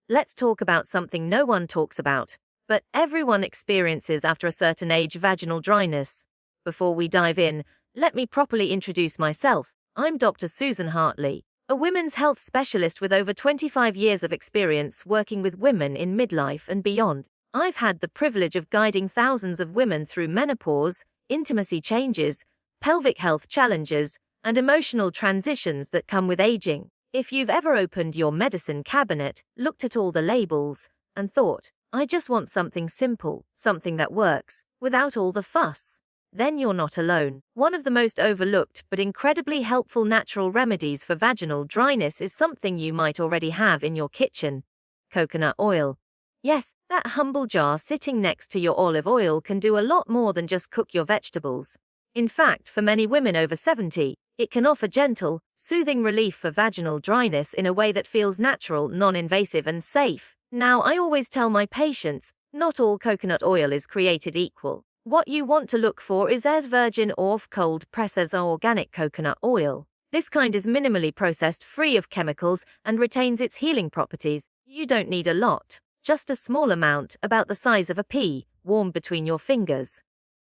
let's talk about something no one talks about, but everyone experiences after a certain age: vaginal dryness. Before we dive in, let me properly introduce myself. I'm Dr. Susan Hartley, a women's health specialist with over 25 years of experience working with women in midlife and beyond. I've had the privilege of guiding thousands of women through menopause, intimacy changes, pelvic health challenges, and emotional transitions that come with aging. If you've ever opened your medicine cabinet, looked at all the labels, and thought, I just want something simple, something that works, without all the fuss, then you're not alone. One of the most overlooked but incredibly helpful natural remedies for vaginal dryness is something you might already have in your kitchen: coconut oil. Yes, that humble jar sitting next to your olive oil can do a lot more than just cook your vegetables. In fact, for many women over 70, it can offer gentle, soothing relief for vaginal dryness in a way that feels natural, non-invasive, and safe. Now, I always tell my patients, not all coconut oil is created equal. What you want to look for is as virgin or cold press as organic coconut oil. This kind is minimally processed, free of chemicals, and retains its healing properties. You don't need a lot, just a small amount, about the size of a pea, warm between your fingers.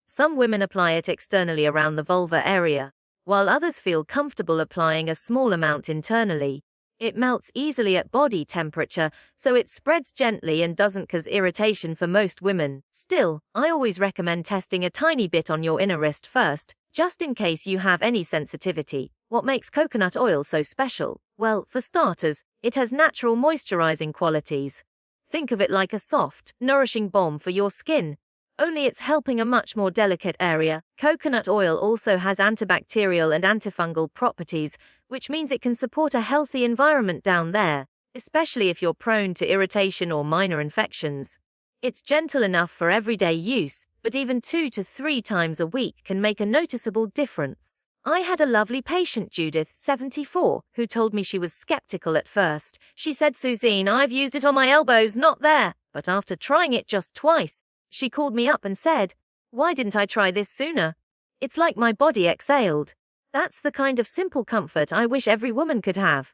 Some women apply it externally around the vulva area, while others feel comfortable applying a small amount internally. It melts easily at body temperature, so it spreads gently and doesn't cause irritation for most women. Still, I always recommend testing a tiny bit on your inner wrist first, just in case you have any sensitivity. What makes coconut oil so special? Well, for starters, it has natural moisturizing qualities. Think of it like a soft, nourishing balm for your skin, only it's helping a much more delicate area. Coconut oil also has antibacterial and antifungal properties, which means it can support a healthy environment down there, especially if you're prone to irritation or minor infections. It's gentle enough for everyday use, but even 2 to 3 times a week can make a noticeable difference. I had a lovely patient, Judith, 74, who told me she was skeptical at first. She said, Suzine, I've used it on my elbows, not there. But after trying it just twice, she called me up and said, why didn't I try this sooner? It's like my body exhaled. That's the kind of simple comfort I wish every woman could have.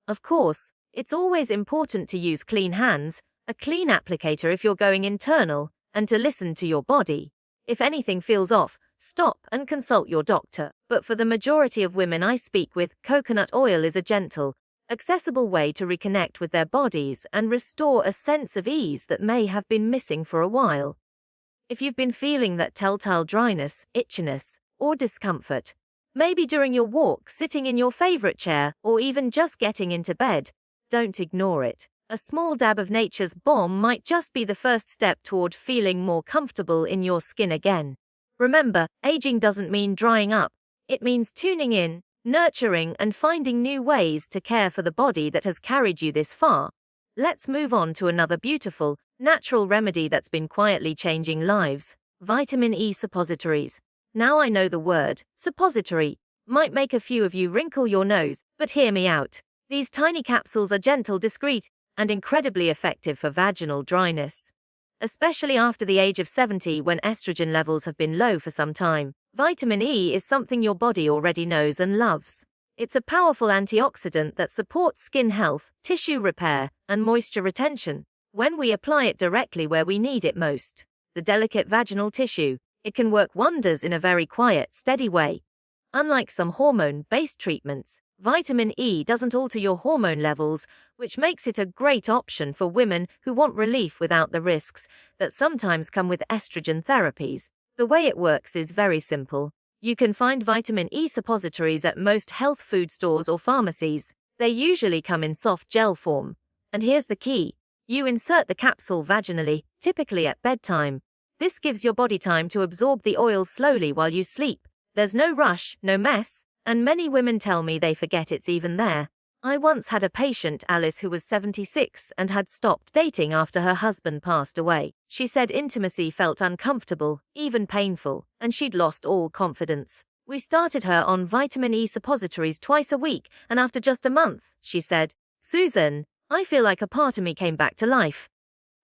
Of course, it's always important to use clean hands, a clean applicator if you're going internal, and to listen to your body. If anything feels off, stop and consult your doctor. But for the majority of women I speak with, coconut oil is a gentle, accessible way to reconnect with their bodies and restore a sense of ease that may have been missing for a while. If you've been feeling that telltale dryness, itchiness, or discomfort, maybe during your walk, sitting in your favorite chair, or even just getting into bed, don't ignore it. A small dab of nature's balm might just be the first step toward feeling more comfortable in your skin again. Remember, aging doesn't mean drying up. It means tuning in, nurturing, and finding new ways to care for the body that has carried you this far. Let's move on to another beautiful, natural remedy that's been quietly changing lives: vitamin E suppositories. Now I know the word, suppository, might make a few of you wrinkle your nose, but hear me out. These tiny capsules are gentle, discreet, and incredibly effective for vaginal dryness. Especially after the age of 70, when estrogen levels have been low for some time, vitamin E is something your body already knows and loves. It's a powerful antioxidant that supports skin health, tissue repair, and moisture retention. When we apply it directly where we need it most, the delicate vaginal tissue, it can work wonders in a very quiet, steady way. Unlike some hormone-based treatments, vitamin E doesn't alter your hormone levels, which makes it a great option for women who want relief without the risks that sometimes come with estrogen therapies. The way it works is very simple. You can find vitamin E suppositories at most health food stores or pharmacies. They usually come in soft gel form. And here's the key. You insert the capsule vaginally, typically at bedtime. This gives your body time to absorb the oil slowly while you sleep. There's no rush, no mess, and many women tell me they forget it's even there. I once had a patient, Alice, who was 76 and had stopped dating after her husband passed away. She said intimacy felt uncomfortable, even painful, and she'd lost all confidence. We started her on vitamin E suppositories twice a week, and after just a month, she said, Susan, I feel like a part of me came back to life.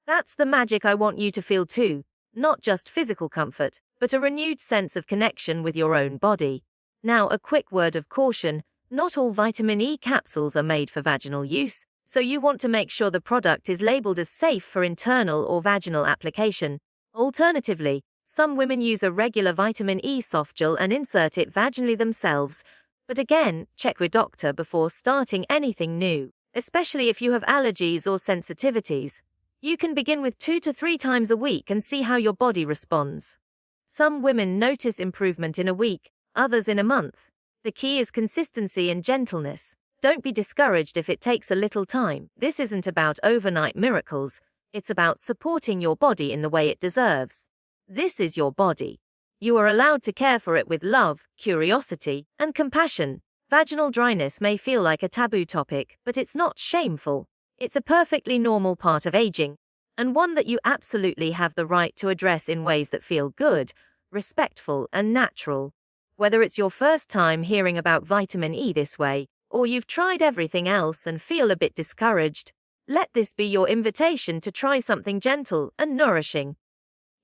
That's the magic I want you to feel too. Not just physical comfort, but a renewed sense of connection with your own body. Now, a quick word of caution. Not all vitamin E capsules are made for vaginal use. so you want to make sure the product is labeled as safe for internal or vaginal application. Alternatively, some women use a regular vitamin E soft gel and insert it vaginally themselves. But again, check with doctor before starting anything new, especially if you have allergies or sensitivities. You can begin with 2 to 3 times a week and see how your body responds. Some women notice improvement in a week, others in a month. The key is consistency and gentleness. Don't be discouraged if it takes a little time. This isn't about overnight miracles. It's about supporting your body in the way it deserves. This is your body. You are allowed to care for it with love, curiosity, and compassion. Vaginal dryness may feel like a taboo topic, but it's not shameful. It's a perfectly normal part of aging, and one that you absolutely have the right to address in ways that feel good, respectful, and natural. Whether it's your first time hearing about vitamin E this way, or you've tried everything else and feel a bit discouraged, let this be your invitation to try something gentle and nourishing.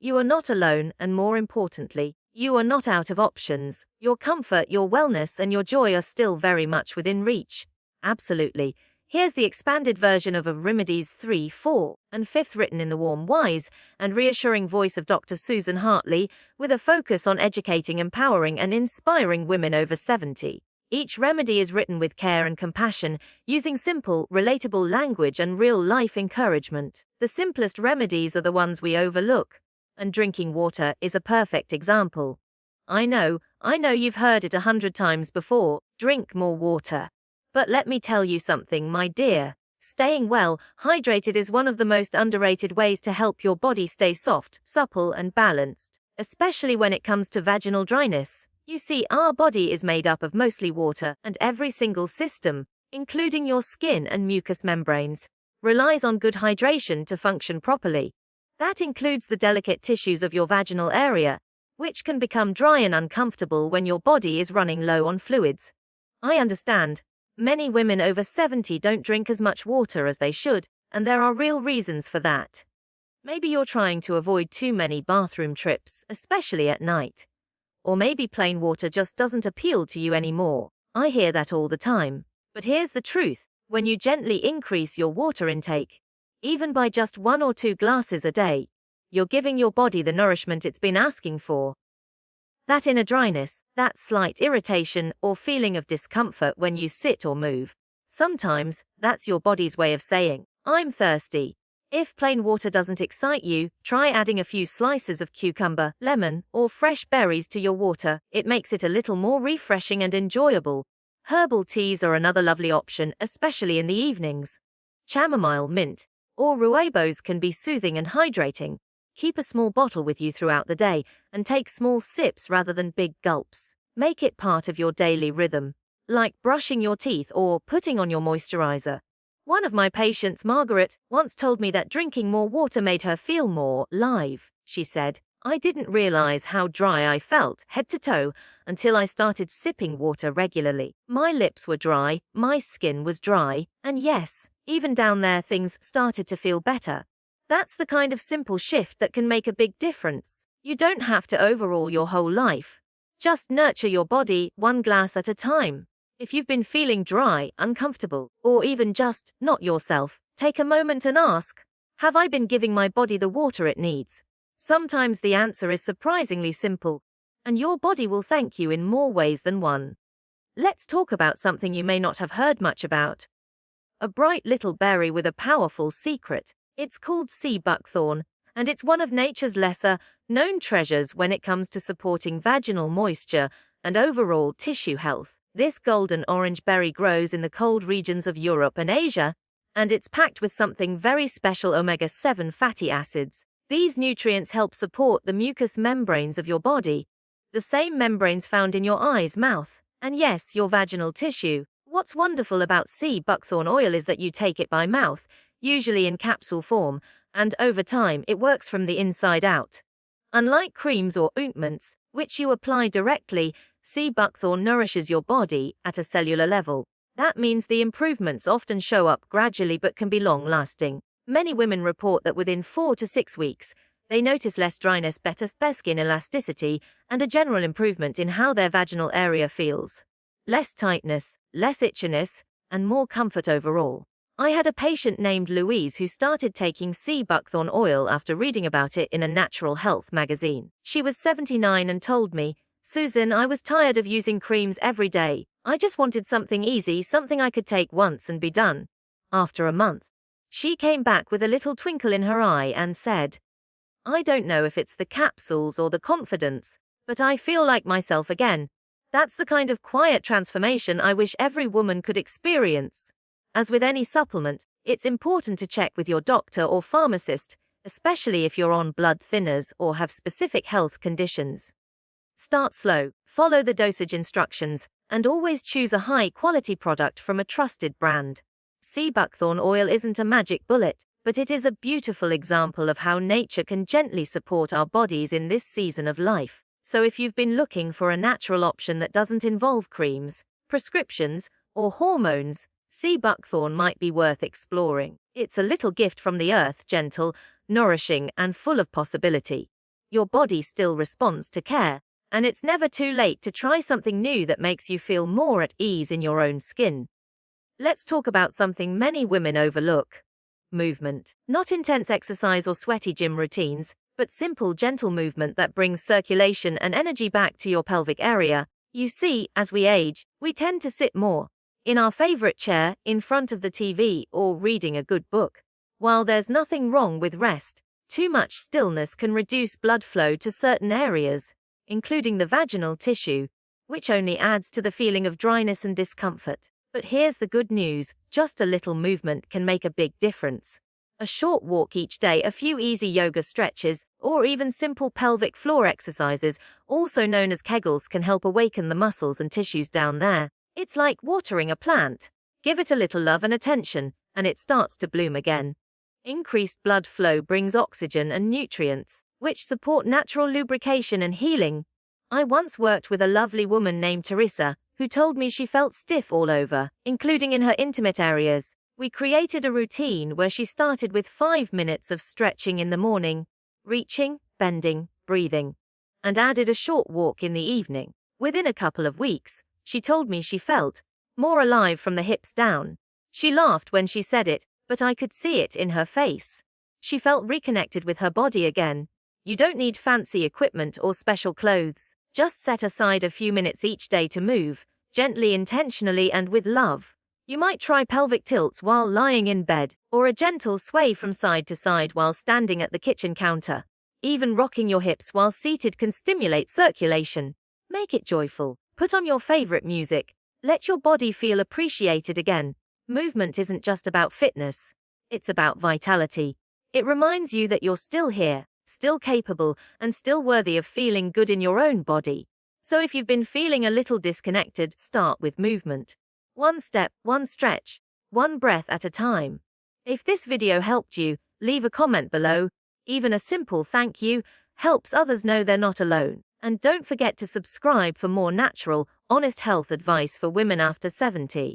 You are not alone, and more importantly, you are not out of options. Your comfort, your wellness, and your joy are still very much within reach. Absolutely. Here's the expanded version of Remedies 3, 4, and 5 written in the warm, wise, and reassuring voice of Dr. Susan Hartley, with a focus on educating, empowering, and inspiring women over 70. Each remedy is written with care and compassion, using simple, relatable language and real-life encouragement. The simplest remedies are the ones we overlook, and drinking water is a perfect example. I know you've heard it 100 times before, drink more water. But let me tell you something, my dear. Staying well hydrated is one of the most underrated ways to help your body stay soft, supple, and balanced, especially when it comes to vaginal dryness. You see, our body is made up of mostly water, and every single system, including your skin and mucous membranes, relies on good hydration to function properly. That includes the delicate tissues of your vaginal area, which can become dry and uncomfortable when your body is running low on fluids. I understand. Many women over 70 don't drink as much water as they should, and there are real reasons for that. Maybe you're trying to avoid too many bathroom trips, especially at night. Or maybe plain water just doesn't appeal to you anymore. I hear that all the time. But here's the truth. When you gently increase your water intake, even by just 1 or 2 glasses a day, you're giving your body the nourishment it's been asking for. That inner dryness, that slight irritation or feeling of discomfort when you sit or move, sometimes that's your body's way of saying, I'm thirsty. If plain water doesn't excite you, try adding a few slices of cucumber, lemon, or fresh berries to your water. It makes it a little more refreshing and enjoyable. Herbal teas are another lovely option, especially in the evenings. Chamomile, mint, or rooibos can be soothing and hydrating. Keep a small bottle with you throughout the day and take small sips rather than big gulps. Make it part of your daily rhythm, like brushing your teeth or putting on your moisturizer. One of my patients, Margaret, once told me that drinking more water made her feel more live. She said, I didn't realize how dry I felt, head to toe, until I started sipping water regularly. My lips were dry, my skin was dry, and yes, even down there things started to feel better. That's the kind of simple shift that can make a big difference. You don't have to overhaul your whole life. Just nurture your body 1 glass at a time. If you've been feeling dry, uncomfortable, or even just not yourself, take a moment and ask, have I been giving my body the water it needs? Sometimes the answer is surprisingly simple, and your body will thank you in more ways than one. Let's talk about something you may not have heard much about. A bright little berry with a powerful secret. It's called sea buckthorn, and it's one of nature's lesser-known treasures when it comes to supporting vaginal moisture and overall tissue health. This golden orange berry grows in the cold regions of Europe and Asia, and it's packed with something very special: omega-7 fatty acids. These nutrients help support the mucous membranes of your body, the same membranes found in your eyes, mouth, and yes, your vaginal tissue. What's wonderful about sea buckthorn oil is that you take it by mouth, usually in capsule form, and over time it works from the inside out. Unlike creams or ointments, which you apply directly, sea buckthorn nourishes your body at a cellular level. That means the improvements often show up gradually but can be long-lasting. Many women report that within 4 to 6 weeks, they notice less dryness, better skin elasticity, and a general improvement in how their vaginal area feels. Less tightness, less itchiness, and more comfort overall. I had a patient named Louise who started taking sea buckthorn oil after reading about it in a natural health magazine. She was 79 and told me, "Susan, I was tired of using creams every day. I just wanted something easy, something I could take once and be done." After a month, she came back with a little twinkle in her eye and said, "I don't know if it's the capsules or the confidence, but I feel like myself again." That's the kind of quiet transformation I wish every woman could experience. As with any supplement, it's important to check with your doctor or pharmacist, especially if you're on blood thinners or have specific health conditions. Start slow, follow the dosage instructions, and always choose a high-quality product from a trusted brand. Sea buckthorn oil isn't a magic bullet, but it is a beautiful example of how nature can gently support our bodies in this season of life. So if you've been looking for a natural option that doesn't involve creams, prescriptions, or hormones, sea buckthorn might be worth exploring. It's a little gift from the earth, gentle, nourishing, and full of possibility. Your body still responds to care, and it's never too late to try something new that makes you feel more at ease in your own skin. Let's talk about something many women overlook: movement. Not intense exercise or sweaty gym routines, but simple, gentle movement that brings circulation and energy back to your pelvic area. You see, as we age, we tend to sit more in our favorite chair, in front of the TV, or reading a good book. While there's nothing wrong with rest, too much stillness can reduce blood flow to certain areas, including the vaginal tissue, which only adds to the feeling of dryness and discomfort. But here's the good news: just a little movement can make a big difference. A short walk each day, a few easy yoga stretches, or even simple pelvic floor exercises, also known as Kegels, can help awaken the muscles and tissues down there. It's like watering a plant. Give it a little love and attention, and it starts to bloom again. Increased blood flow brings oxygen and nutrients, which support natural lubrication and healing. I once worked with a lovely woman named Teresa, who told me she felt stiff all over, including in her intimate areas. We created a routine where she started with 5 minutes of stretching in the morning, reaching, bending, breathing, and added a short walk in the evening. Within a couple of weeks, she told me she felt more alive from the hips down. She laughed when she said it, but I could see it in her face. She felt reconnected with her body again. You don't need fancy equipment or special clothes. Just set aside a few minutes each day to move, gently, intentionally, and with love. You might try pelvic tilts while lying in bed, or a gentle sway from side to side while standing at the kitchen counter. Even rocking your hips while seated can stimulate circulation. Make it joyful. Put on your favorite music. Let your body feel appreciated again. Movement isn't just about fitness. It's about vitality. It reminds you that you're still here, still capable, and still worthy of feeling good in your own body. So if you've been feeling a little disconnected, start with movement. One step, one stretch, one breath at a time. If this video helped you, leave a comment below. Even a simple thank you helps others know they're not alone. And don't forget to subscribe for more natural, honest health advice for women after 70.